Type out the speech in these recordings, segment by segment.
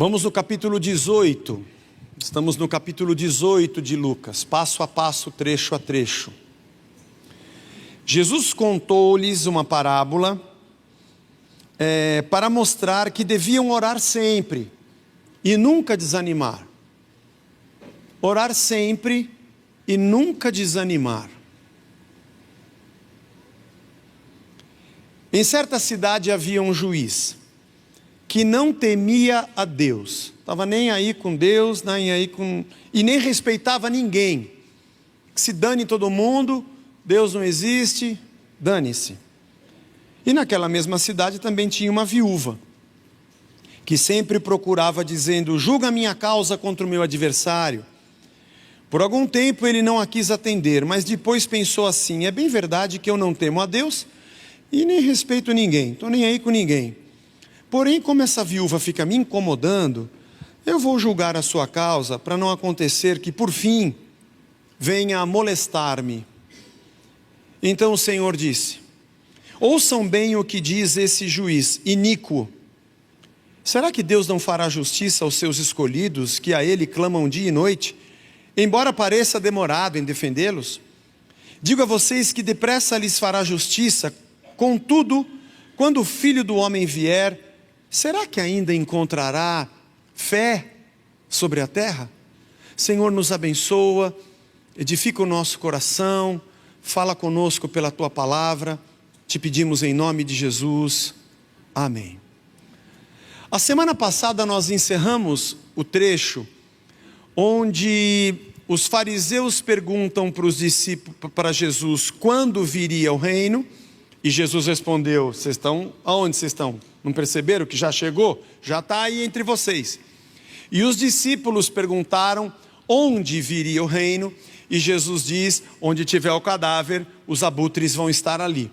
Vamos no capítulo 18, estamos no capítulo 18 de Lucas, passo a passo, trecho a trecho. Jesus contou-lhes uma parábola para mostrar que deviam orar sempre e nunca desanimar. Orar sempre e nunca desanimar. Em certa cidade havia um juiz que não temia a Deus, estava nem aí com Deus, e nem respeitava ninguém. Que se dane todo mundo, Deus não existe, dane-se. E naquela mesma cidade também tinha uma viúva, que sempre procurava dizendo: julga a minha causa contra o meu adversário. Por algum tempo ele não a quis atender, mas depois pensou assim: é bem verdade que eu não temo a Deus e nem respeito ninguém, estou nem aí com ninguém. Porém, como essa viúva fica me incomodando, eu vou julgar a sua causa, para não acontecer que por fim venha a molestar-me. Então o Senhor disse: ouçam bem o que diz esse juiz iníquo. Será que Deus não fará justiça aos seus escolhidos, que a Ele clamam dia e noite, embora pareça demorado em defendê-los? Digo a vocês que depressa lhes fará justiça. Contudo, quando o Filho do Homem vier, será que ainda encontrará fé sobre a terra? Senhor, nos abençoa, edifica o nosso coração, fala conosco pela Tua palavra, te pedimos em nome de Jesus, amém. A semana passada nós encerramos o trecho onde os fariseus perguntam para os discípulos, para Jesus, quando viria o reino? E Jesus respondeu: vocês estão, aonde vocês estão? Não perceberam que já chegou? Já está aí entre vocês. E os discípulos perguntaram onde viria o reino, e Jesus diz: onde tiver o cadáver, os abutres vão estar ali.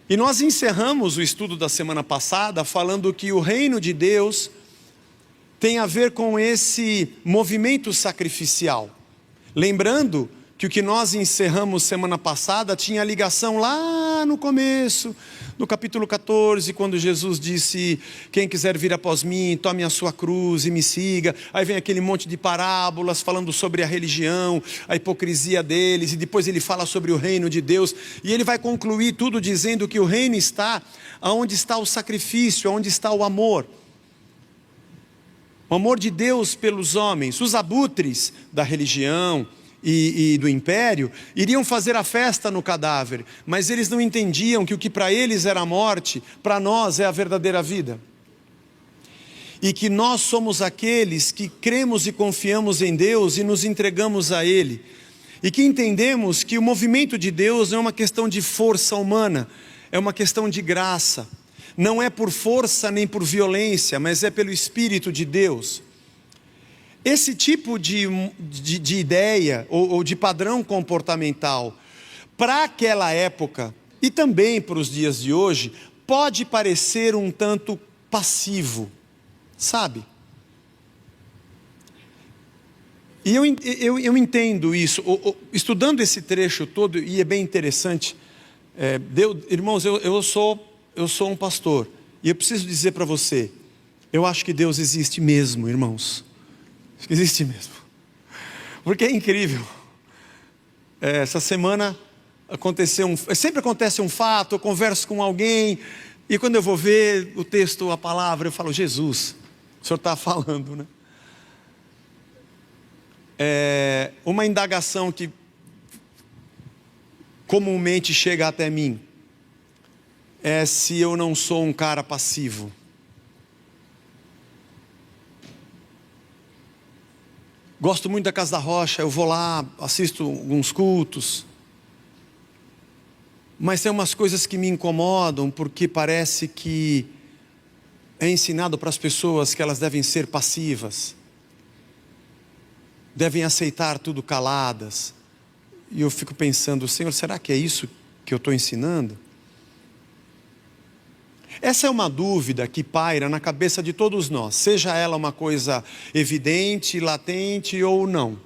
E nós encerramos o estudo da semana passada falando que o reino de Deus tem a ver com esse movimento sacrificial. Lembrando que o que nós encerramos semana passada tinha ligação lá no começo, no capítulo 14, quando Jesus disse: quem quiser vir após mim, tome a sua cruz e me siga. Aí vem aquele monte de parábolas falando sobre a religião, a hipocrisia deles, e depois ele fala sobre o reino de Deus, e ele vai concluir tudo dizendo que o reino está onde está o sacrifício, onde está o amor. O amor de Deus pelos homens. Os abutres da religião e do império iriam fazer a festa no cadáver, mas eles não entendiam que o que para eles era a morte, para nós é a verdadeira vida. E que nós somos aqueles que cremos e confiamos em Deus e nos entregamos a Ele. E que entendemos que o movimento de Deus não é uma questão de força humana, é uma questão de graça. Não é por força nem por violência, mas é pelo Espírito de Deus. Esse tipo de ideia ou de padrão comportamental, para aquela época e também para os dias de hoje, pode parecer um tanto passivo, sabe? E eu entendo isso, estudando esse trecho todo, e é bem interessante. Irmãos, eu sou um pastor, e eu preciso dizer para você, eu acho que Deus existe mesmo, irmãos. Existe mesmo, porque é incrível. Essa semana sempre acontece um fato, eu converso com alguém, e quando eu vou ver o texto, a palavra, eu falo: Jesus, o Senhor está falando, né? Uma indagação que comumente chega até mim é se eu não sou um cara passivo. Gosto muito da Casa da Rocha, eu vou lá, assisto alguns cultos. Mas tem umas coisas que me incomodam, porque parece que é ensinado para as pessoas que elas devem ser passivas. Devem aceitar tudo caladas. E eu fico pensando: Senhor, será que é isso que eu estou ensinando? Essa é uma dúvida que paira na cabeça de todos nós, seja ela uma coisa evidente, latente ou não.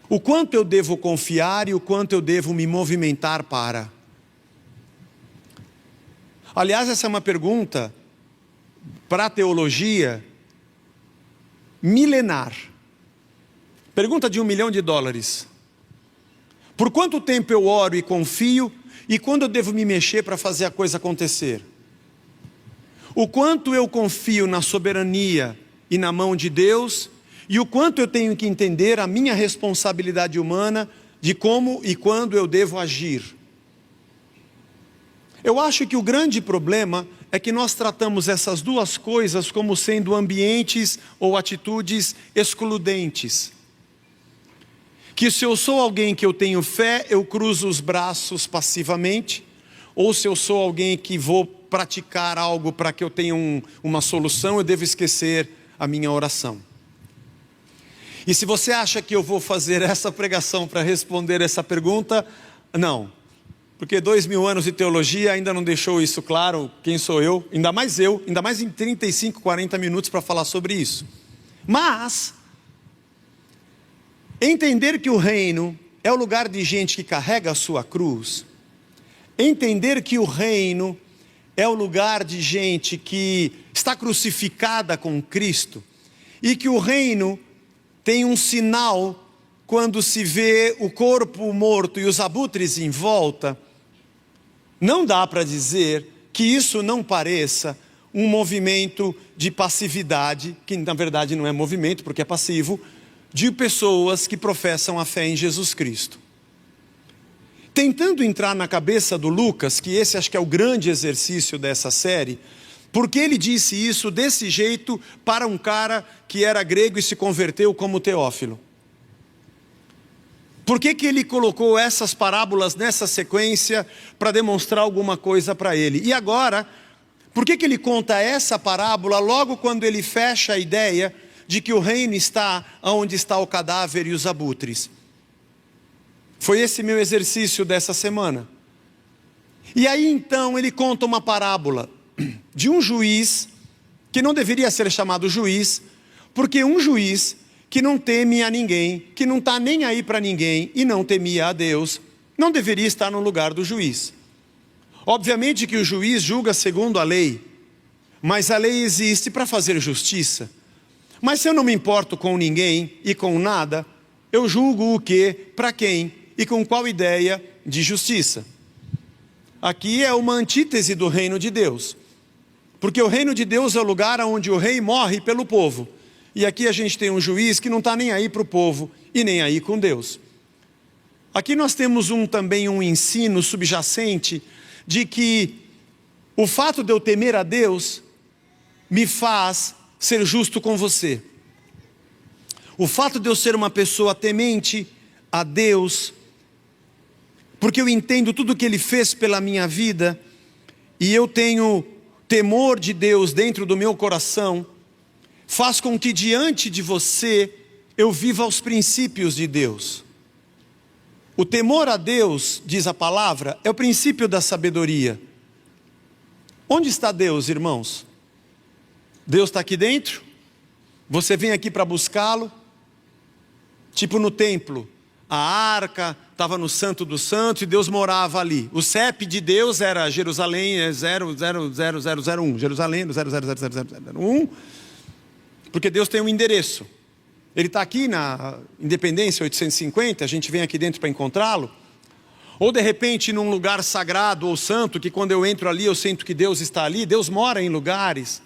O quanto eu devo confiar e o quanto eu devo me movimentar para? Aliás, essa é uma pergunta para a teologia milenar. Pergunta de $1 milhão. Por quanto tempo eu oro e confio, e quando eu devo me mexer para fazer a coisa acontecer? O quanto eu confio na soberania e na mão de Deus, e o quanto eu tenho que entender a minha responsabilidade humana de como e quando eu devo agir. Eu acho que o grande problema é que nós tratamos essas duas coisas como sendo ambientes ou atitudes excludentes. Que se eu sou alguém que eu tenho fé, eu cruzo os braços passivamente, ou se eu sou alguém que vou praticar algo para que eu tenha uma solução, eu devo esquecer a minha oração. E se você acha que eu vou fazer essa pregação para responder essa pergunta, não. Porque 2000 anos de teologia ainda não deixou isso claro, quem sou eu, ainda mais em 35, 40 minutos para falar sobre isso. Mas, entender que o reino é o lugar de gente que carrega a sua cruz, entender que o reino é o lugar de gente que está crucificada com Cristo, e que o reino tem um sinal quando se vê o corpo morto e os abutres em volta, não dá para dizer que isso não pareça um movimento de passividade, que na verdade não é movimento porque é passivo, de pessoas que professam a fé em Jesus Cristo. Tentando entrar na cabeça do Lucas, que esse acho que é o grande exercício dessa série, porque ele disse isso desse jeito para um cara que era grego e se converteu como Teófilo? Por que ele colocou essas parábolas nessa sequência para demonstrar alguma coisa para ele? E agora, por que ele conta essa parábola logo quando ele fecha a ideia de que o reino está onde está o cadáver e os abutres? Foi esse meu exercício dessa semana. E aí então ele conta uma parábola de um juiz, que não deveria ser chamado juiz, porque um juiz que não teme a ninguém, que não está nem aí para ninguém e não temia a Deus, não deveria estar no lugar do juiz. Obviamente que o juiz julga segundo a lei, mas a lei existe para fazer justiça. Mas se eu não me importo com ninguém e com nada, eu julgo o quê, para quem e com qual ideia de justiça? Aqui é uma antítese do reino de Deus, porque o reino de Deus é o lugar onde o rei morre pelo povo. E aqui a gente tem um juiz que não está nem aí para o povo e nem aí com Deus. Aqui nós temos também um ensino subjacente de que o fato de eu temer a Deus me faz ser justo com você. O fato de eu ser uma pessoa temente a Deus, porque eu entendo tudo que Ele fez pela minha vida, e eu tenho temor de Deus dentro do meu coração, faz com que diante de você eu viva os princípios de Deus. O temor a Deus, diz a palavra, é o princípio da sabedoria. Onde está Deus, irmãos? Deus está aqui dentro? Você vem aqui para buscá-lo? Tipo no templo, a arca estava no Santo dos Santos e Deus morava ali. O CEP de Deus era Jerusalém 00001, Jerusalém 00001, porque Deus tem um endereço. Ele está aqui na Independência 850, a gente vem aqui dentro para encontrá-lo. Ou de repente num lugar sagrado ou santo, que quando eu entro ali eu sinto que Deus está ali. Deus mora em lugares.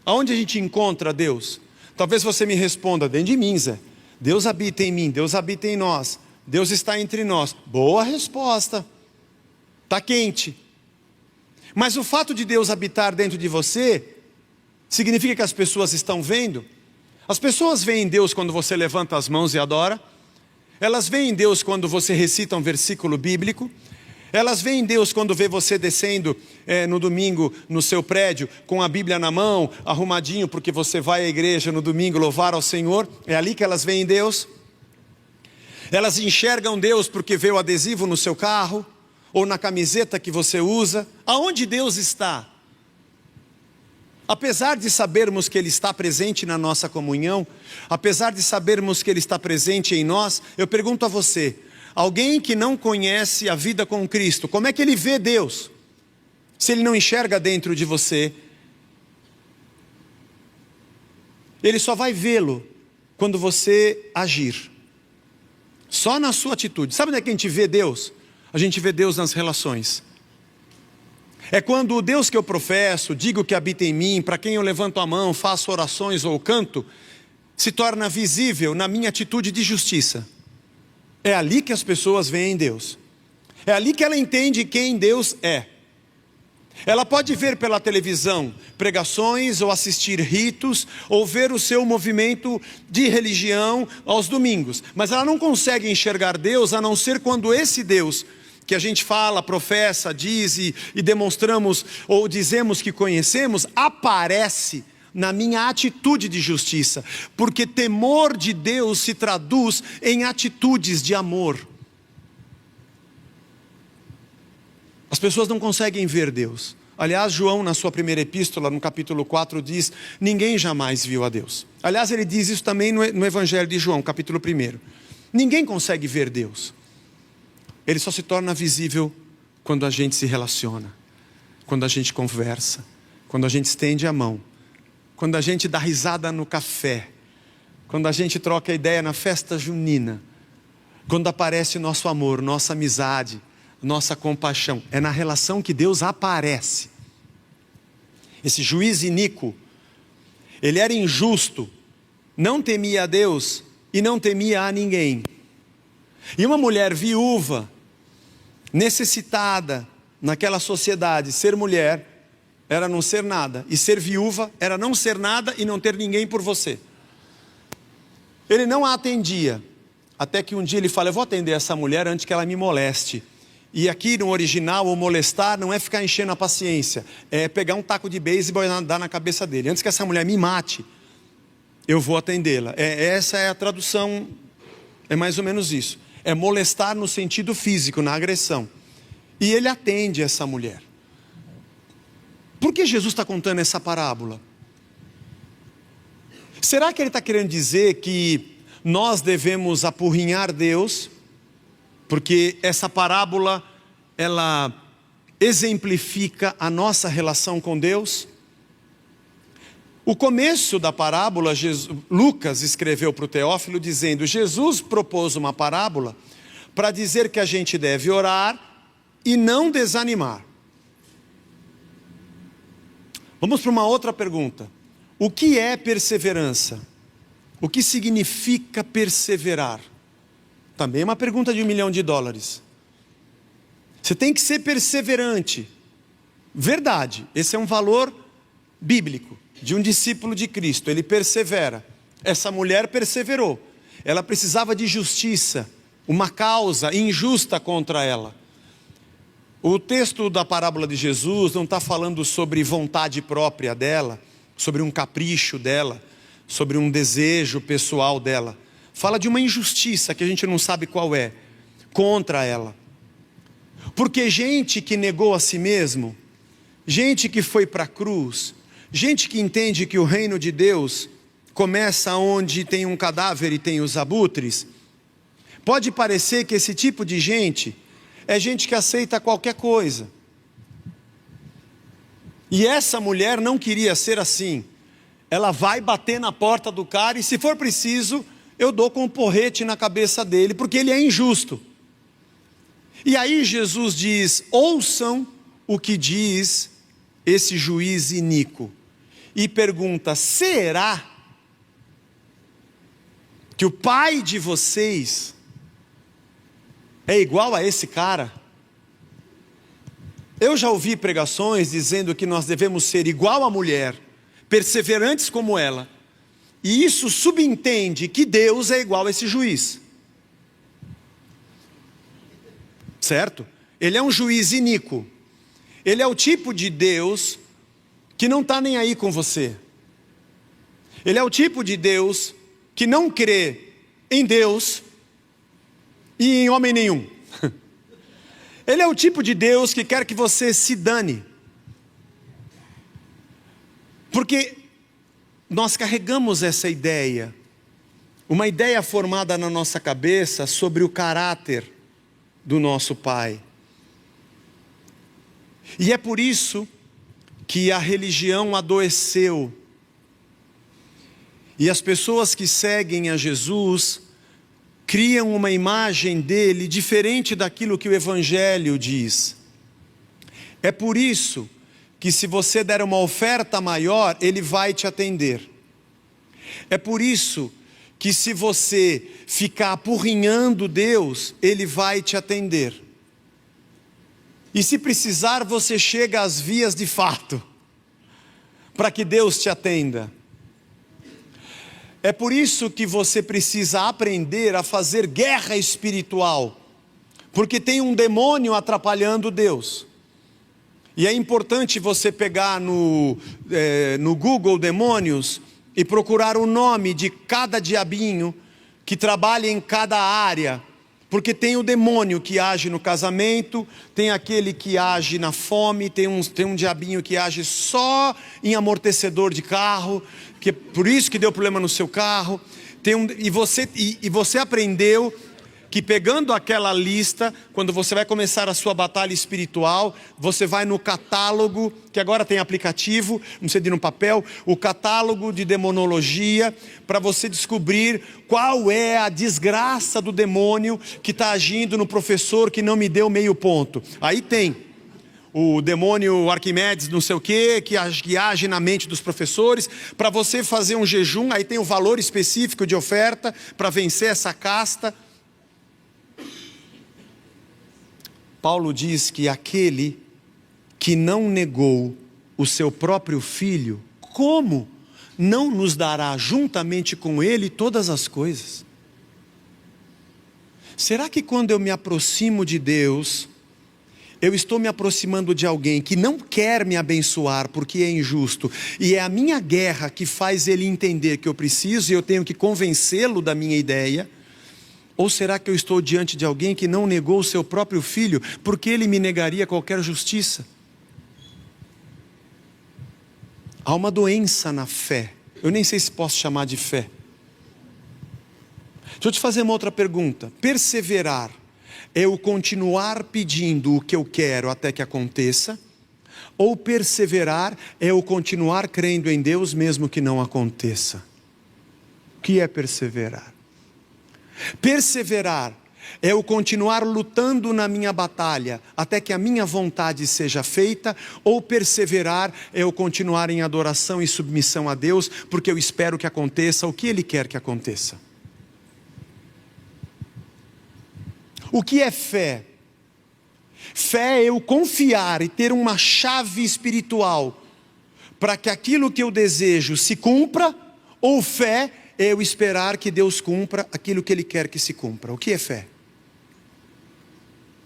Aonde a gente encontra Deus? Talvez você me responda, dentro de mim, Zé. Deus habita em mim, Deus habita em nós. Deus está entre nós. Boa resposta. Está quente. Mas o fato de Deus habitar dentro de você significa que as pessoas estão vendo? As pessoas veem Deus quando você levanta as mãos e adora. Elas veem Deus quando você recita um versículo bíblico. Elas veem Deus quando vê você descendo no domingo no seu prédio, com a Bíblia na mão, arrumadinho, porque você vai à igreja no domingo louvar ao Senhor. É ali que elas veem Deus. Elas enxergam Deus porque vê o adesivo no seu carro, ou na camiseta que você usa. Aonde Deus está? Apesar de sabermos que Ele está presente na nossa comunhão, apesar de sabermos que Ele está presente em nós, eu pergunto a você, alguém que não conhece a vida com Cristo, como é que ele vê Deus? Se ele não enxerga dentro de você, Ele só vai vê-lo quando você agir. Só na sua atitude. Sabe onde é que a gente vê Deus? A gente vê Deus nas relações. É quando o Deus que eu professo, digo que habita em mim, para quem eu levanto a mão, faço orações ou canto, se torna visível na minha atitude de justiça. É ali que as pessoas veem Deus. É ali que ela entende quem Deus é. Ela pode ver pela televisão pregações, ou assistir ritos, ou ver o seu movimento de religião aos domingos. Mas ela não consegue enxergar Deus, a não ser quando esse Deus que a gente fala, professa, diz e demonstramos, ou dizemos que conhecemos, aparece na minha atitude de justiça. Porque temor de Deus se traduz em atitudes de amor. As pessoas não conseguem ver Deus. Aliás, João, na sua primeira epístola, no capítulo 4, diz: ninguém jamais viu a Deus. Aliás, ele diz isso também no Evangelho de João, capítulo 1. Ninguém consegue ver Deus. Ele só se torna visível quando a gente se relaciona, quando a gente conversa, quando a gente estende a mão, quando a gente dá risada no café, quando a gente troca ideia na festa junina, quando aparece nosso amor, nossa amizade, nossa compaixão. É na relação que Deus aparece. Esse juiz iníquo, ele era injusto, não temia a Deus e não temia a ninguém. E uma mulher viúva, necessitada naquela sociedade, ser mulher era não ser nada, e ser viúva era não ser nada e não ter ninguém por você. Ele não a atendia, até que um dia ele fala: eu vou atender essa mulher antes que ela me moleste. E aqui no original, o molestar não é ficar enchendo a paciência, é pegar um taco de beisebol e dar na cabeça dele. Antes que essa mulher me mate, eu vou atendê-la. Essa é a tradução, é mais ou menos isso. É molestar no sentido físico, na agressão. E ele atende essa mulher. Por que Jesus está contando essa parábola? Será que ele está querendo dizer que nós devemos apurrinhar Deus? Porque essa parábola, ela exemplifica a nossa relação com Deus. O começo da parábola, Lucas escreveu para o Teófilo dizendo: Jesus propôs uma parábola para dizer que a gente deve orar e não desanimar. Vamos para uma outra pergunta. O que é perseverança? O que significa perseverar? Também é uma pergunta de $1 milhão. Você tem que ser perseverante. Verdade, esse é um valor bíblico de um discípulo de Cristo. Ele persevera. Essa mulher perseverou. Ela precisava de justiça, uma causa injusta contra ela. O texto da parábola de Jesus não está falando sobre vontade própria dela, sobre um capricho dela, sobre um desejo pessoal dela. Fala de uma injustiça que a gente não sabe qual é, contra ela. Porque gente que negou a si mesmo, gente que foi para a cruz, gente que entende que o reino de Deus começa onde tem um cadáver e tem os abutres, pode parecer que esse tipo de gente é gente que aceita qualquer coisa. E essa mulher não queria ser assim. Ela vai bater na porta do cara e, se for preciso, eu dou com um porrete na cabeça dele, porque ele é injusto. E aí Jesus diz: ouçam o que diz esse juiz iníquo. E pergunta: será que o pai de vocês é igual a esse cara? Eu já ouvi pregações dizendo que nós devemos ser igual à mulher, perseverantes como ela. E isso subentende que Deus é igual a esse juiz. Certo? Ele é um juiz iníquo. Ele é o tipo de Deus que não está nem aí com você. Ele é o tipo de Deus que não crê em Deus e em homem nenhum. Ele é o tipo de Deus que quer que você se dane. Porque nós carregamos essa ideia, uma ideia formada na nossa cabeça sobre o caráter do nosso Pai. E é por isso que a religião adoeceu. E as pessoas que seguem a Jesus criam uma imagem dele diferente daquilo que o Evangelho diz. É por isso que se você der uma oferta maior, ele vai te atender. É por isso que se você ficar apurrinhando Deus, ele vai te atender. E se precisar, você chega às vias de fato, para que Deus te atenda. É por isso que você precisa aprender a fazer guerra espiritual, porque tem um demônio atrapalhando Deus. E é importante você pegar no Google demônios e procurar o nome de cada diabinho que trabalha em cada área, porque tem o demônio que age no casamento, tem aquele que age na fome, tem um diabinho que age só em amortecedor de carro, que é por isso que deu problema no seu carro. E você aprendeu que pegando aquela lista, quando você vai começar a sua batalha espiritual, você vai no catálogo, que agora tem aplicativo, não precisa de ir no papel, o catálogo de demonologia, para você descobrir qual é a desgraça do demônio que está agindo no professor que não me deu meio ponto. Aí tem o demônio Arquimedes não sei o quê, que age na mente dos professores. Para você fazer um jejum, aí tem o valor específico de oferta para vencer essa casta. Paulo diz que aquele que não negou o seu próprio filho, como não nos dará juntamente com ele todas as coisas? Será que quando eu me aproximo de Deus, eu estou me aproximando de alguém que não quer me abençoar porque é injusto, e é a minha guerra que faz ele entender que eu preciso e eu tenho que convencê-lo da minha ideia? Ou será que eu estou diante de alguém que não negou o seu próprio filho, porque ele me negaria qualquer justiça? Há uma doença na fé, eu nem sei se posso chamar de fé. Deixa eu te fazer uma outra pergunta. Perseverar é eu continuar pedindo o que eu quero até que aconteça? Ou perseverar é eu continuar crendo em Deus mesmo que não aconteça? O que é perseverar? Perseverar é eu continuar lutando na minha batalha até que a minha vontade seja feita, ou perseverar é eu continuar em adoração e submissão a Deus, porque eu espero que aconteça o que Ele quer que aconteça. O que é fé? Fé é eu confiar e ter uma chave espiritual para que aquilo que eu desejo se cumpra, ou fé é eu esperar que Deus cumpra aquilo que Ele quer que se cumpra. O que é fé?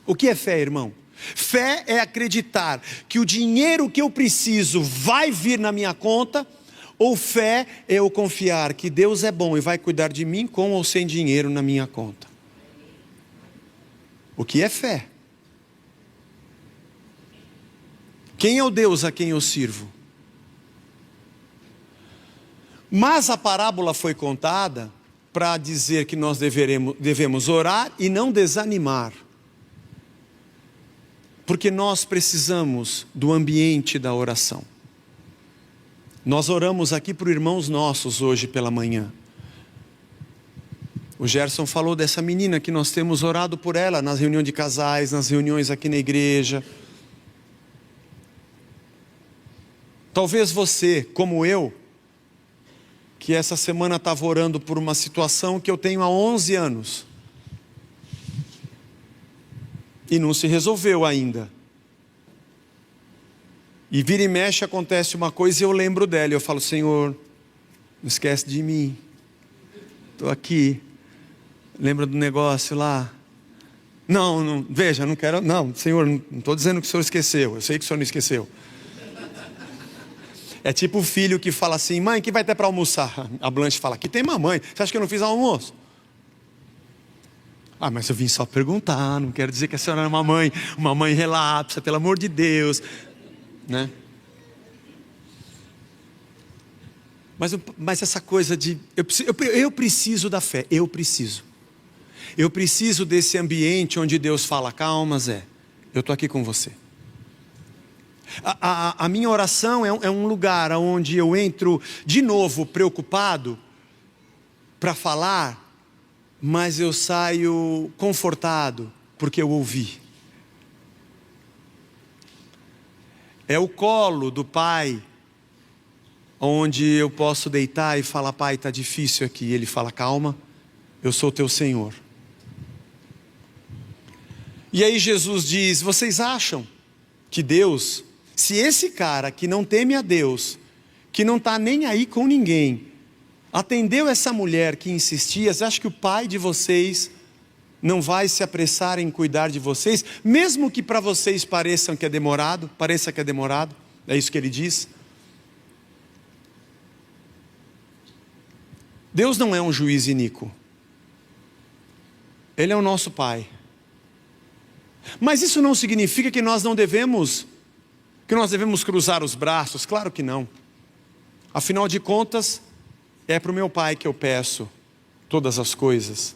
O que é fé, irmão? Fé é acreditar que o dinheiro que eu preciso vai vir na minha conta, ou fé é eu confiar que Deus é bom e vai cuidar de mim com ou sem dinheiro na minha conta. O que é fé? Quem é o Deus a quem eu sirvo? Mas a parábola foi contada para dizer que nós devemos orar e não desanimar. Porque nós precisamos do ambiente da oração. Nós oramos aqui por irmãos nossos hoje pela manhã. O Gerson falou dessa menina que nós temos orado por ela nas reuniões de casais, nas reuniões aqui na igreja. Talvez você, como eu, que essa semana estava orando por uma situação que eu tenho há 11 anos. E não se resolveu ainda. E vira e mexe acontece uma coisa e eu lembro dela. E eu falo, Senhor, não esquece de mim. Estou aqui. Lembra do negócio lá? Não, veja, não quero. Não, Senhor, não estou dizendo que o Senhor esqueceu. Eu sei que o Senhor não esqueceu. É tipo o filho que fala assim, mãe, que vai ter para almoçar? A Blanche fala, aqui tem mamãe, você acha que eu não fiz almoço? Ah, mas eu vim só perguntar, não quero dizer que a senhora é uma mãe relapsa, pelo amor de Deus, né? Mas essa coisa de, eu preciso da fé, eu preciso desse ambiente onde Deus fala, calma Zé, eu estou aqui com você. A minha oração é um lugar onde eu entro de novo preocupado para falar, mas eu saio confortado, porque eu ouvi. É o colo do pai, onde eu posso deitar e falar: pai, está difícil aqui. Ele fala: calma, eu sou teu Senhor. E aí Jesus diz: vocês acham que Deus, se esse cara que não teme a Deus, que não está nem aí com ninguém, atendeu essa mulher que insistia, você acha que o pai de vocês não vai se apressar em cuidar de vocês, mesmo que para vocês pareça que é demorado? É isso que ele diz. Deus não é um juiz iníquo. Ele é o nosso pai. Mas isso não significa que nós devemos cruzar os braços. Claro que não. Afinal de contas, é para o meu pai que eu peço todas as coisas.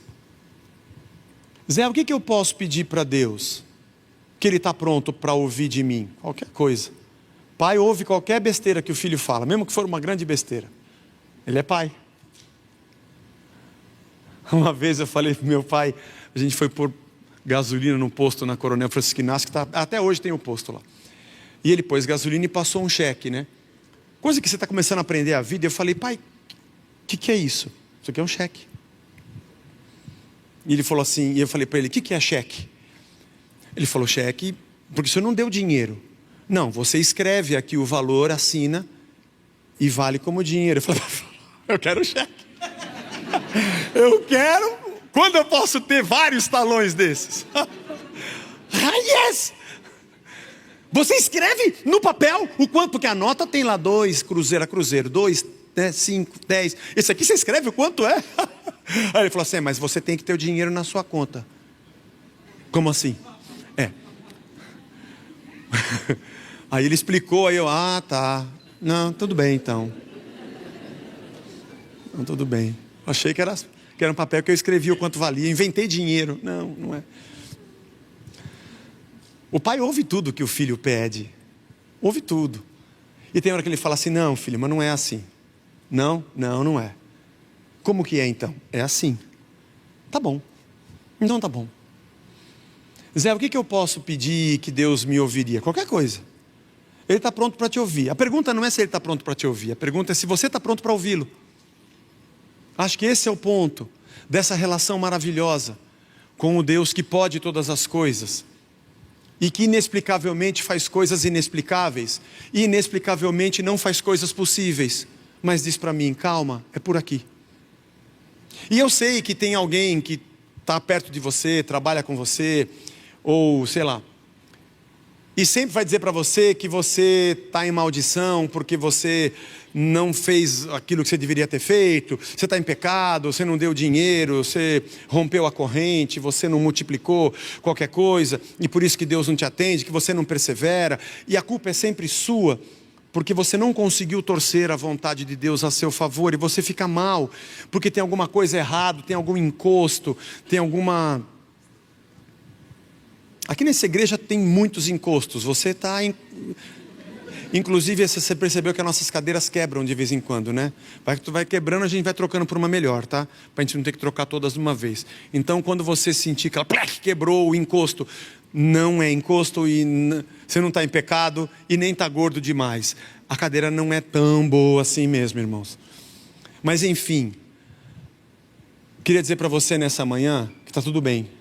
Zé, o que eu posso pedir para Deus? Que Ele está pronto para ouvir de mim? Qualquer coisa. Pai ouve qualquer besteira que o filho fala, mesmo que for uma grande besteira. Ele é pai. Uma vez eu falei para meu pai, a gente foi pôr gasolina no posto na Coronel Francisco Inácio, que até hoje tem o posto lá. E ele pôs gasolina e passou um cheque, né? Coisa que você está começando a aprender a vida. Eu falei: pai, o que é isso? Isso aqui é um cheque. E ele falou assim, e eu falei para ele: o que é cheque? Ele falou: cheque, porque o senhor não deu dinheiro. Não, você escreve aqui o valor, assina e vale como dinheiro. Eu falei: eu quero cheque. Eu quero. Quando eu posso ter vários talões desses? Yes! Você escreve no papel o quanto, porque a nota tem lá 2 cruzeiro a cruzeiro, 2, 5, 10. Esse aqui você escreve o quanto é? Aí ele falou assim: mas você tem que ter o dinheiro na sua conta. Como assim? Aí ele explicou, aí eu: tá. Não, tudo bem então. Não, tudo bem. Achei que era um papel que eu escrevia o quanto valia, inventei dinheiro. Não, não é. O pai ouve tudo que o filho pede. Ouve tudo. E tem hora que ele fala assim: não, filho, mas não é assim. Não é. Como que é então? É assim. Tá bom. Então tá bom. Zé, o que eu posso pedir que Deus me ouviria? Qualquer coisa. Ele está pronto para te ouvir. A pergunta não é se ele está pronto para te ouvir. A pergunta é se você está pronto para ouvi-lo. Acho que esse é o ponto dessa relação maravilhosa com o Deus que pode todas as coisas e que inexplicavelmente faz coisas inexplicáveis e inexplicavelmente não faz coisas possíveis, mas diz para mim: calma, é por aqui. E eu sei que tem alguém que está perto de você, trabalha com você, ou sei lá, e sempre vai dizer para você que você está em maldição porque você não fez aquilo que você deveria ter feito, você está em pecado, você não deu dinheiro, você rompeu a corrente, você não multiplicou qualquer coisa, e por isso que Deus não te atende, que você não persevera, e a culpa é sempre sua, porque você não conseguiu torcer a vontade de Deus a seu favor, e você fica mal, porque tem alguma coisa errada, tem algum encosto, tem alguma... Aqui nessa igreja tem muitos encostos, você está... Inclusive, você percebeu que as nossas cadeiras quebram de vez em quando, né? Vai quebrando, a gente vai trocando por uma melhor, tá? Para a gente não ter que trocar todas de uma vez. Então, quando você sentir que ela quebrou o encosto, não é encosto e você não está em pecado e nem está gordo demais. A cadeira não é tão boa assim mesmo, irmãos. Mas enfim, queria dizer para você nessa manhã que está tudo bem.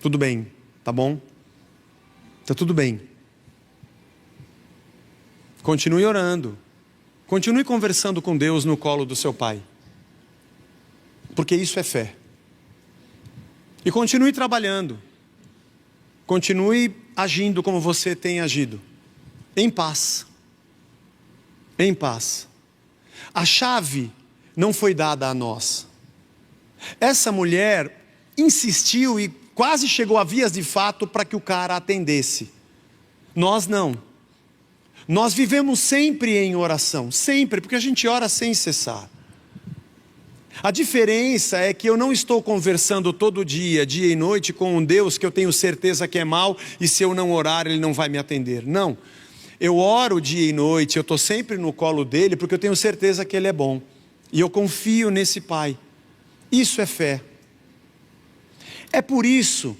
Tudo bem, tá bom? Está tudo bem. Continue orando. Continue conversando com Deus no colo do seu pai. Porque isso é fé. E continue trabalhando. Continue agindo como você tem agido. Em paz. Em paz. A chave não foi dada a nós. Essa mulher insistiu e quase chegou a vias de fato para que o cara atendesse. Nós não. Nós vivemos sempre em oração, sempre, porque a gente ora sem cessar. A diferença é que eu não estou conversando todo dia, dia e noite, com um Deus que eu tenho certeza que é mau, e se eu não orar Ele não vai me atender. Não, eu oro dia e noite, eu estou sempre no colo dEle, porque eu tenho certeza que Ele é bom. E eu confio nesse Pai. Isso é fé. É por isso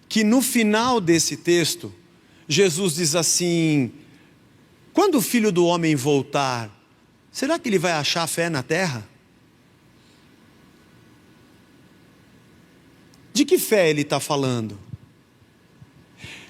que no final desse texto, Jesus diz assim: quando o Filho do Homem voltar, será que ele vai achar fé na terra? De que fé ele está falando?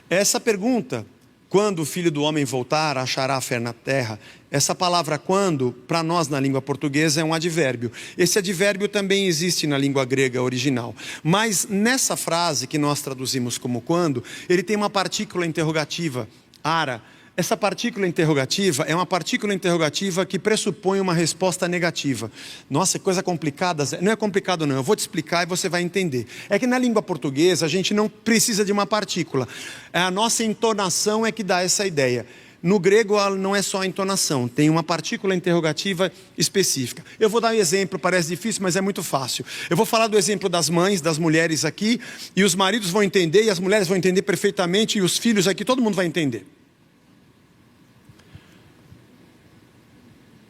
Essa pergunta, quando o Filho do Homem voltar, achará fé na terra? Essa palavra quando, para nós na língua portuguesa, é um advérbio. Esse advérbio também existe na língua grega original. Mas nessa frase que nós traduzimos como quando, ele tem uma partícula interrogativa, ara. Essa partícula interrogativa é uma partícula interrogativa que pressupõe uma resposta negativa. Nossa, que coisa complicada. Não é complicado não, eu vou te explicar e você vai entender. É que na língua portuguesa a gente não precisa de uma partícula. A nossa entonação é que dá essa ideia. No grego não é só a entonação, tem uma partícula interrogativa específica. Eu vou dar um exemplo, parece difícil, mas é muito fácil. Eu vou falar do exemplo das mães, das mulheres aqui, e os maridos vão entender, e as mulheres vão entender perfeitamente, e os filhos aqui, todo mundo vai entender.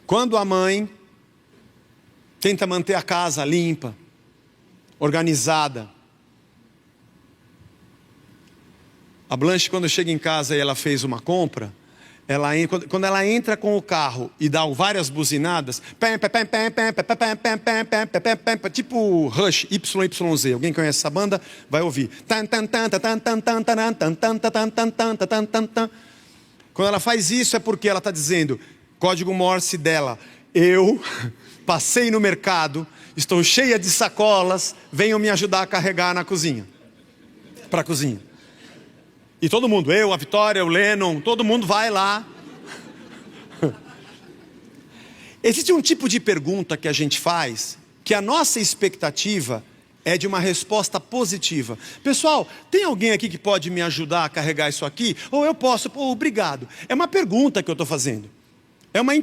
Quando a mãe tenta manter a casa limpa, organizada, a Blanche, quando chega em casa e ela fez uma compra, quando ela entra com o carro e dá várias buzinadas, tipo Rush, YYZ, alguém conhece essa banda? Vai ouvir. Quando ela faz isso é porque ela está dizendo, código Morse dela, eu passei no mercado, estou cheia de sacolas, venham me ajudar a carregar na cozinha, para a cozinha. E todo mundo, eu, a Vitória, o Lennon, todo mundo vai lá. Existe um tipo de pergunta que a gente faz, que a nossa expectativa é de uma resposta positiva. Pessoal, tem alguém aqui que pode me ajudar a carregar isso aqui? Ou eu posso? Pô, obrigado. É uma pergunta que eu estou fazendo.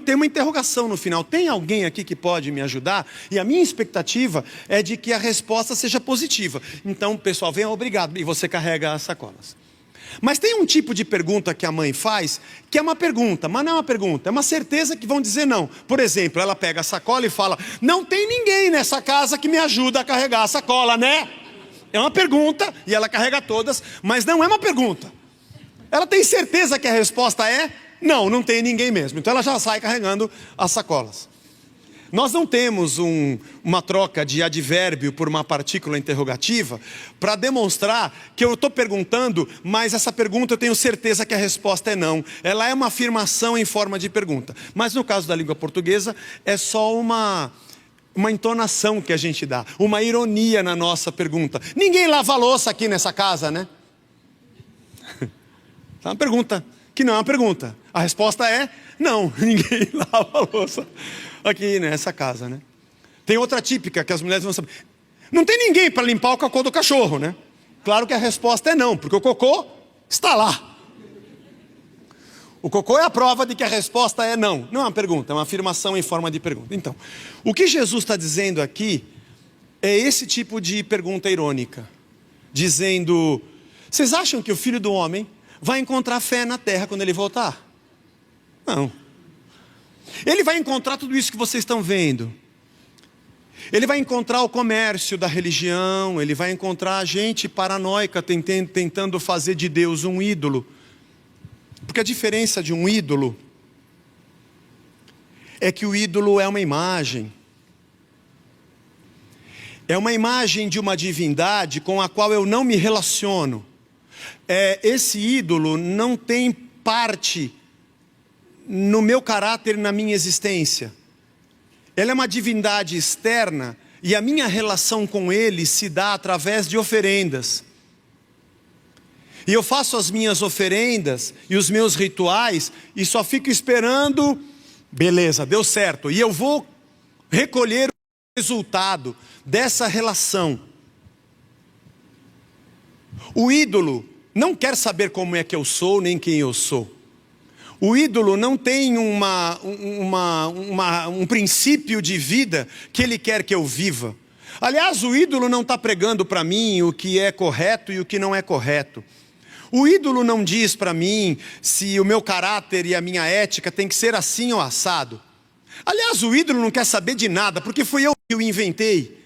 Tem uma interrogação no final. Tem alguém aqui que pode me ajudar? E a minha expectativa é de que a resposta seja positiva. Então, pessoal, venha, obrigado. E você carrega as sacolas. Mas tem um tipo de pergunta que a mãe faz, que é uma pergunta, mas não é uma pergunta, é uma certeza que vão dizer não. Por exemplo, ela pega a sacola e fala, não tem ninguém nessa casa que me ajuda a carregar a sacola, né? É uma pergunta, e ela carrega todas, mas não é uma pergunta. Ela tem certeza que a resposta é, não tem ninguém mesmo. Então ela já sai carregando as sacolas. Nós não temos uma troca de advérbio por uma partícula interrogativa para demonstrar que eu estou perguntando, mas essa pergunta eu tenho certeza que a resposta é não. Ela é uma afirmação em forma de pergunta. Mas no caso da língua portuguesa, é só uma entonação que a gente dá, uma ironia na nossa pergunta. Ninguém lava a louça aqui nessa casa, né? É uma pergunta, que não é uma pergunta. A resposta é não, ninguém lava a louça aqui nessa casa, né? Tem outra típica que as mulheres vão saber. Não tem ninguém para limpar o cocô do cachorro, né? Claro que a resposta é não, porque o cocô está lá. O cocô é a prova de que a resposta é não. Não é uma pergunta, é uma afirmação em forma de pergunta. Então, o que Jesus está dizendo aqui é esse tipo de pergunta irônica. Dizendo, vocês acham que o Filho do Homem vai encontrar fé na terra quando ele voltar? Não. Ele vai encontrar tudo isso que vocês estão vendo. Ele vai encontrar o comércio da religião. Ele vai encontrar a gente paranoica tentando fazer de Deus um ídolo. Porque a diferença de um ídolo é que o ídolo é uma imagem. É uma imagem de uma divindade com a qual eu não me relaciono. Esse ídolo não tem parte no meu caráter, na minha existência. Ele é uma divindade externa e a minha relação com ele se dá através de oferendas. E eu faço as minhas oferendas e os meus rituais e só fico esperando, beleza, deu certo. E eu vou recolher o resultado dessa relação. O ídolo não quer saber como é que eu sou, nem quem eu sou. O ídolo não tem um princípio de vida que ele quer que eu viva. Aliás, o ídolo não está pregando para mim o que é correto e o que não é correto. O ídolo não diz para mim se o meu caráter e a minha ética tem que ser assim ou assado. Aliás, o ídolo não quer saber de nada, porque fui eu que o inventei.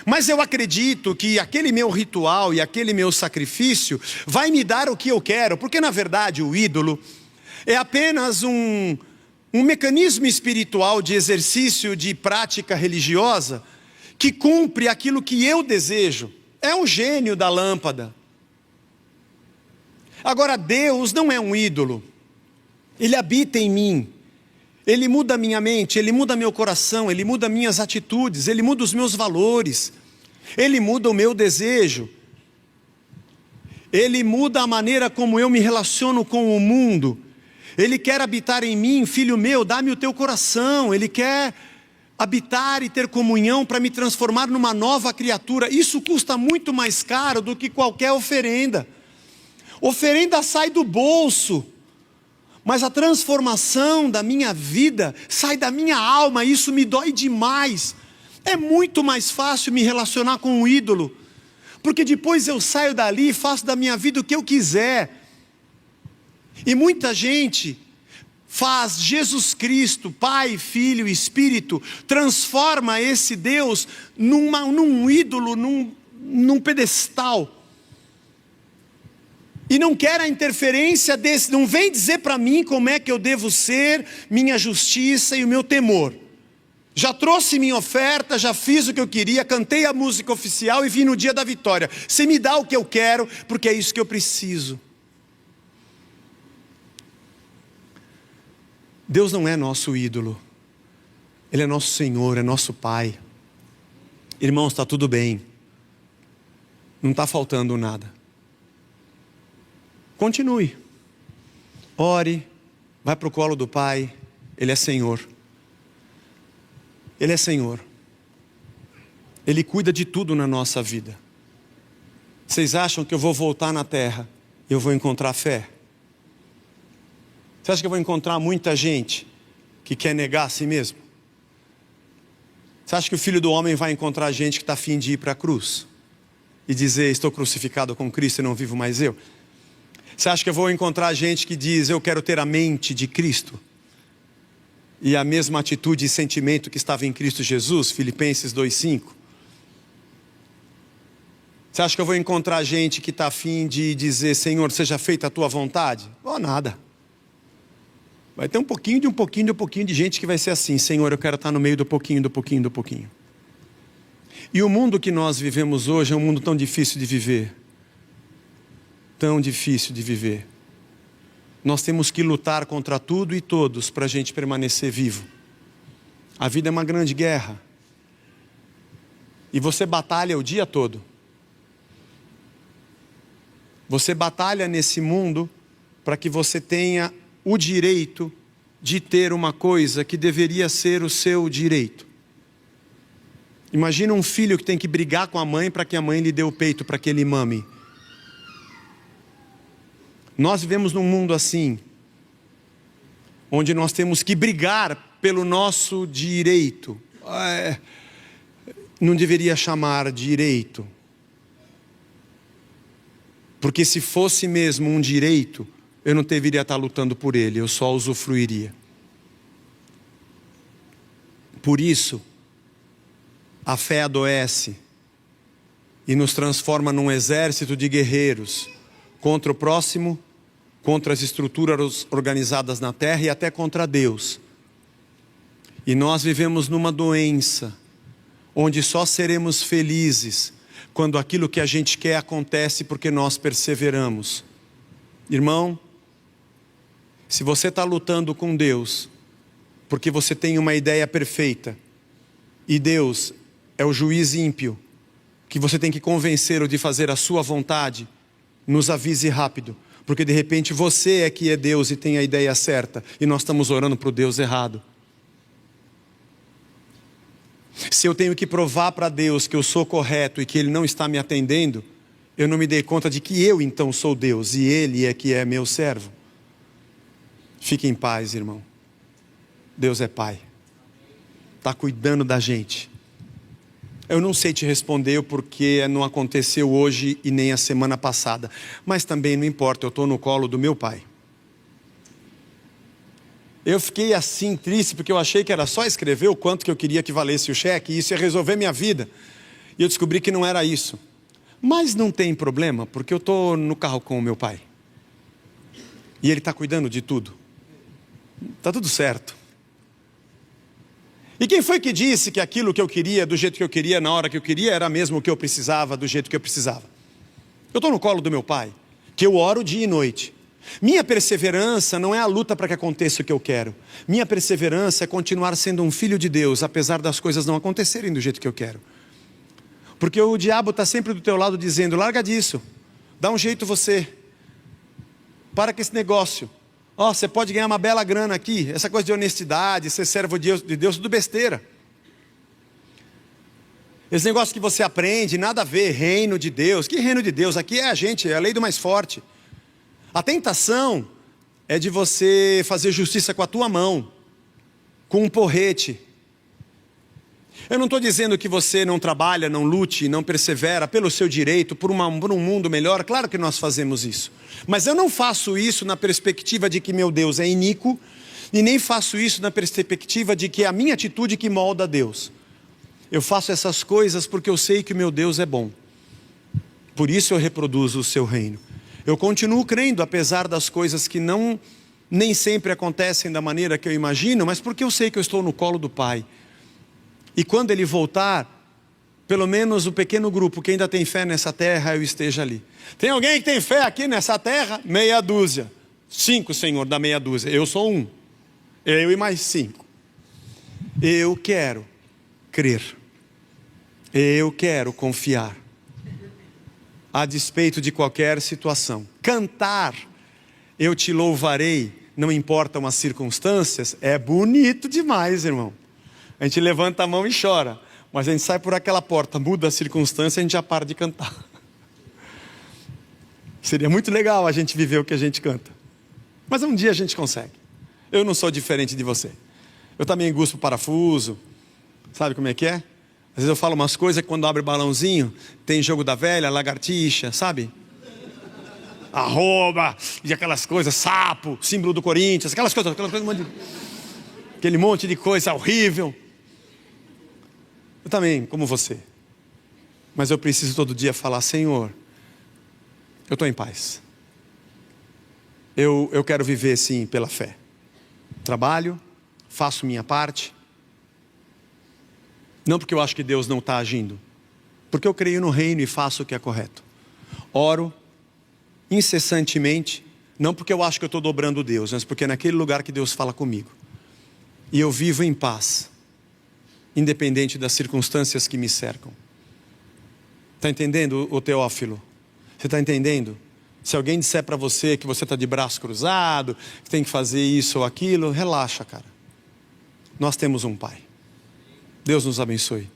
Mas eu acredito que aquele meu ritual e aquele meu sacrifício vai me dar o que eu quero, porque na verdade o ídolo é apenas um mecanismo espiritual de exercício de prática religiosa que cumpre aquilo que eu desejo. É um gênio da lâmpada. Agora, Deus não é um ídolo. Ele habita em mim. Ele muda a minha mente, Ele muda meu coração, Ele muda minhas atitudes, Ele muda os meus valores, Ele muda o meu desejo, Ele muda a maneira como eu me relaciono com o mundo. Ele quer habitar em mim, filho meu, dá-me o teu coração. Ele quer habitar e ter comunhão para me transformar numa nova criatura. Isso custa muito mais caro do que qualquer oferenda. Oferenda sai do bolso, mas a transformação da minha vida sai da minha alma. Isso me dói demais. É muito mais fácil me relacionar com um ídolo, porque depois eu saio dali e faço da minha vida o que eu quiser. E muita gente faz Jesus Cristo, Pai, Filho e Espírito, transforma esse Deus num ídolo, num pedestal. E não quer a interferência desse, não vem dizer para mim como é que eu devo ser, minha justiça e o meu temor. Já trouxe minha oferta, já fiz o que eu queria, cantei a música oficial e vim no dia da vitória. Você me dá o que eu quero, porque é isso que eu preciso. Deus não é nosso ídolo. Ele é nosso Senhor, é nosso Pai. Irmãos, está tudo bem. Não está faltando nada. Continue. Ore, vai para o colo do Pai. Ele é Senhor. Ele é Senhor. Ele cuida de tudo na nossa vida. Vocês acham que eu vou voltar na terra e eu vou encontrar fé? Você acha que eu vou encontrar muita gente que quer negar a si mesmo? Você acha que o Filho do Homem vai encontrar gente que está a fim de ir para a cruz e dizer, estou crucificado com Cristo e não vivo mais eu? Você acha que eu vou encontrar gente que diz, eu quero ter a mente de Cristo e a mesma atitude e sentimento que estava em Cristo Jesus? Filipenses 2,5. Você acha que eu vou encontrar gente que está a fim de dizer, Senhor, seja feita a tua vontade? Oh, nada. Vai ter um pouquinho de gente que vai ser assim, Senhor, eu quero estar no meio do pouquinho. E o mundo que nós vivemos hoje é um mundo tão difícil de viver. Tão difícil de viver. Nós temos que lutar contra tudo e todos para a gente permanecer vivo. A vida é uma grande guerra. E você batalha o dia todo. Você batalha nesse mundo para que você tenha o direito de ter uma coisa que deveria ser o seu direito. Imagina um filho que tem que brigar com a mãe para que a mãe lhe dê o peito para que ele mame. Nós vivemos num mundo assim, onde nós temos que brigar pelo nosso direito. Não deveria chamar direito, porque se fosse mesmo um direito, eu não deveria estar lutando por ele, eu só usufruiria. Por isso, a fé adoece e nos transforma num exército de guerreiros contra o próximo, contra as estruturas organizadas na terra e até contra Deus. E nós vivemos numa doença, onde só seremos felizes quando aquilo que a gente quer acontece porque nós perseveramos. Irmão, se você está lutando com Deus, porque você tem uma ideia perfeita, e Deus é o juiz ímpio, que você tem que convencer-o de fazer a sua vontade, nos avise rápido, porque de repente você é que é Deus e tem a ideia certa, e nós estamos orando para o Deus errado. Se eu tenho que provar para Deus que eu sou correto e que Ele não está me atendendo, eu não me dei conta de que eu então sou Deus, e Ele é que é meu servo. Fique em paz, irmão. Deus é Pai. Está cuidando da gente. Eu não sei te responder porque não aconteceu hoje e nem a semana passada. Mas também não importa, eu estou no colo do meu Pai. Eu fiquei assim triste, porque eu achei que era só escrever o quanto que eu queria que valesse o cheque, e isso ia resolver minha vida. E eu descobri que não era isso. Mas não tem problema, porque eu estou no carro com o meu pai. E ele está cuidando de tudo. Está tudo certo. E quem foi que disse que aquilo que eu queria, do jeito que eu queria, na hora que eu queria, era mesmo o que eu precisava, do jeito que eu precisava? Eu estou no colo do meu pai, que eu oro dia e noite. Minha perseverança não é a luta para que aconteça o que eu quero. Minha perseverança é continuar sendo um filho de Deus, apesar das coisas não acontecerem do jeito que eu quero. Porque o diabo está sempre do teu lado dizendo, larga disso, dá um jeito você, para com esse negócio. Você pode ganhar uma bela grana aqui, essa coisa de honestidade, ser servo de Deus, tudo besteira. Esse negócio que você aprende, nada a ver, reino de Deus. Que reino de Deus? Aqui é a gente, é a lei do mais forte. A tentação é de você fazer justiça com a tua mão, com um porrete. Eu não estou dizendo que você não trabalha, não lute, não persevera pelo seu direito, por um mundo melhor. Claro que nós fazemos isso. Mas eu não faço isso na perspectiva de que meu Deus é iníquo, e nem faço isso na perspectiva de que é a minha atitude que molda Deus. Eu faço essas coisas porque eu sei que o meu Deus é bom. Por isso eu reproduzo o seu reino. Eu continuo crendo, apesar das coisas que nem sempre acontecem da maneira que eu imagino, mas porque eu sei que eu estou no colo do Pai. E quando Ele voltar, pelo menos o pequeno grupo que ainda tem fé nessa terra, eu esteja ali. Tem alguém que tem fé aqui nessa terra? Meia dúzia. 5, Senhor, da meia dúzia. Eu sou um. Eu e mais 5. Eu quero crer. Eu quero confiar. A despeito de qualquer situação. Cantar, eu te louvarei, não importam as circunstâncias, é bonito demais, irmão. A gente levanta a mão e chora, mas a gente sai por aquela porta, muda a circunstância e a gente já para de cantar. Seria muito legal a gente viver o que a gente canta. Mas um dia a gente consegue. Eu não sou diferente de você. Eu também guspo parafuso. Sabe como é que é? Às vezes eu falo umas coisas que quando abre balãozinho, tem jogo da velha, lagartixa, sabe? Arroba, e aquelas coisas, sapo, símbolo do Corinthians, aquelas coisas, aquele monte de coisa horrível. Eu também, como você. Mas eu preciso todo dia falar, Senhor, eu estou em paz. Eu quero viver sim pela fé. Trabalho, faço minha parte. Não porque eu acho que Deus não está agindo. Porque eu creio no reino e faço o que é correto. Oro incessantemente. Não porque eu acho que eu estou dobrando Deus, mas porque é naquele lugar que Deus fala comigo. E eu vivo em paz. Independente das circunstâncias que me cercam. Está entendendo, ô Teófilo? Você está entendendo? Se alguém disser para você que você está de braço cruzado, que tem que fazer isso ou aquilo, relaxa, cara. Nós temos um Pai. Deus nos abençoe.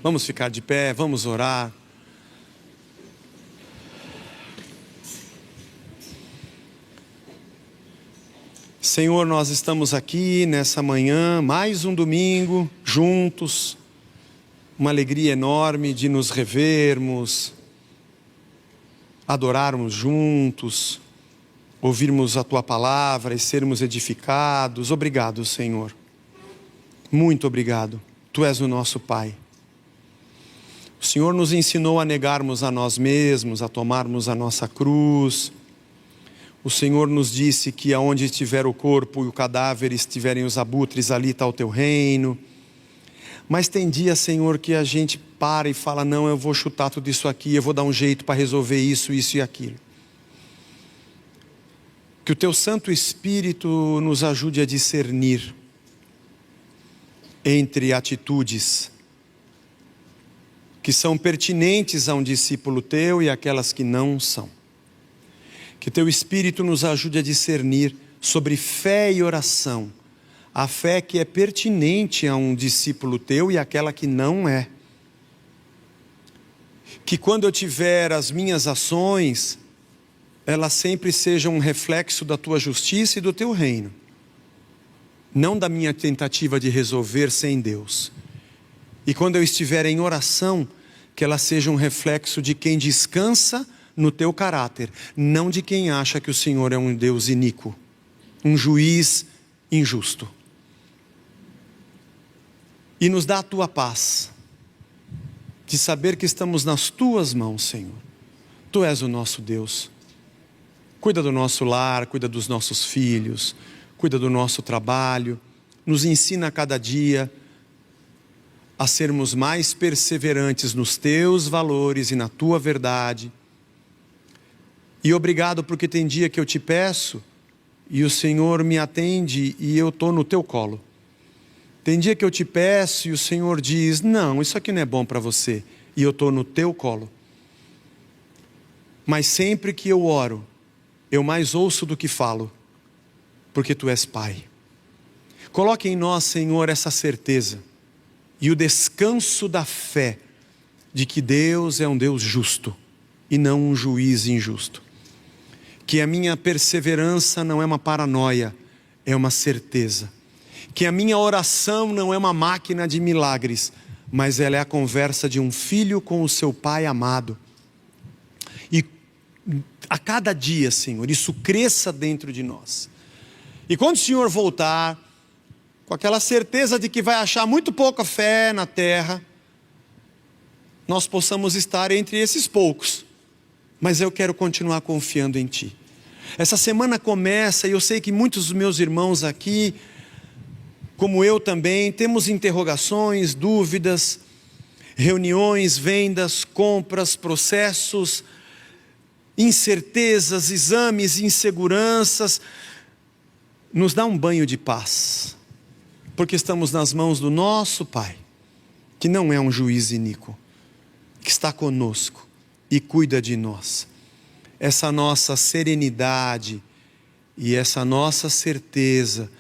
Vamos ficar de pé, vamos orar. Senhor, nós estamos aqui nessa manhã, mais um domingo, juntos. Uma alegria enorme de nos revermos, adorarmos juntos, ouvirmos a Tua palavra e sermos edificados. Obrigado, Senhor. Muito obrigado. Tu és o nosso Pai. O Senhor nos ensinou a negarmos a nós mesmos, a tomarmos a nossa cruz. O Senhor nos disse que aonde estiver o corpo e o cadáver estiverem os abutres, ali está o Teu reino. Mas tem dia, Senhor, que a gente para e fala, não, eu vou chutar tudo isso aqui, eu vou dar um jeito para resolver isso, isso e aquilo. Que o Teu Santo Espírito nos ajude a discernir entre atitudes que são pertinentes a um discípulo Teu e aquelas que não são. Que Teu Espírito nos ajude a discernir sobre fé e oração. A fé que é pertinente a um discípulo Teu e aquela que não é. Que quando eu tiver as minhas ações, elas sempre sejam um reflexo da Tua justiça e do Teu reino. Não da minha tentativa de resolver sem Deus. E quando eu estiver em oração, que ela seja um reflexo de quem descansa no Teu caráter, não de quem acha que o Senhor é um Deus iníquo, um juiz injusto. E nos dá a tua paz, de saber que estamos nas tuas mãos, Senhor. Tu és o nosso Deus. Cuida do nosso lar, cuida dos nossos filhos, cuida do nosso trabalho. Nos ensina a cada dia a sermos mais perseverantes nos teus valores e na tua verdade. E obrigado porque tem dia que eu te peço e o Senhor me atende e eu estou no teu colo. Tem dia que eu te peço e o Senhor diz, não, isso aqui não é bom para você, e eu estou no teu colo. Mas sempre que eu oro, eu mais ouço do que falo, porque tu és Pai. Coloque em nós, Senhor, essa certeza e o descanso da fé de que Deus é um Deus justo e não um juiz injusto. Que a minha perseverança não é uma paranoia, é uma certeza. Que a minha oração não é uma máquina de milagres, mas ela é a conversa de um filho com o seu pai amado. E a cada dia, Senhor, isso cresça dentro de nós. E quando o Senhor voltar, com aquela certeza de que vai achar muito pouca fé na terra, nós possamos estar entre esses poucos. Mas eu quero continuar confiando em Ti. Essa semana começa e eu sei que muitos dos meus irmãos aqui, como eu também, temos interrogações, dúvidas, reuniões, vendas, compras, processos, incertezas, exames, inseguranças. Nos dá um banho de paz, porque estamos nas mãos do nosso Pai, que não é um juiz iníquo, que está conosco e cuida de nós. Essa nossa serenidade e essa nossa certeza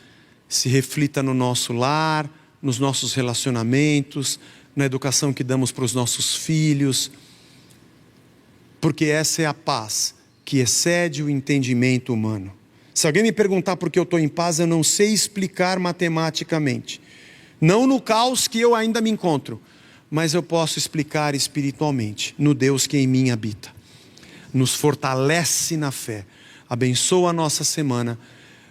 se reflita no nosso lar, nos nossos relacionamentos, na educação que damos para os nossos filhos, porque essa é a paz que excede o entendimento humano. Se alguém me perguntar por que eu estou em paz, eu não sei explicar matematicamente, não no caos que eu ainda me encontro, mas eu posso explicar espiritualmente, no Deus que em mim habita. Nos fortalece na fé, abençoa a nossa semana,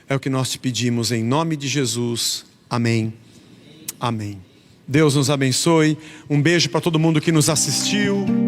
é o que nós te pedimos em nome de Jesus, amém, amém. Deus nos abençoe, um beijo para todo mundo que nos assistiu.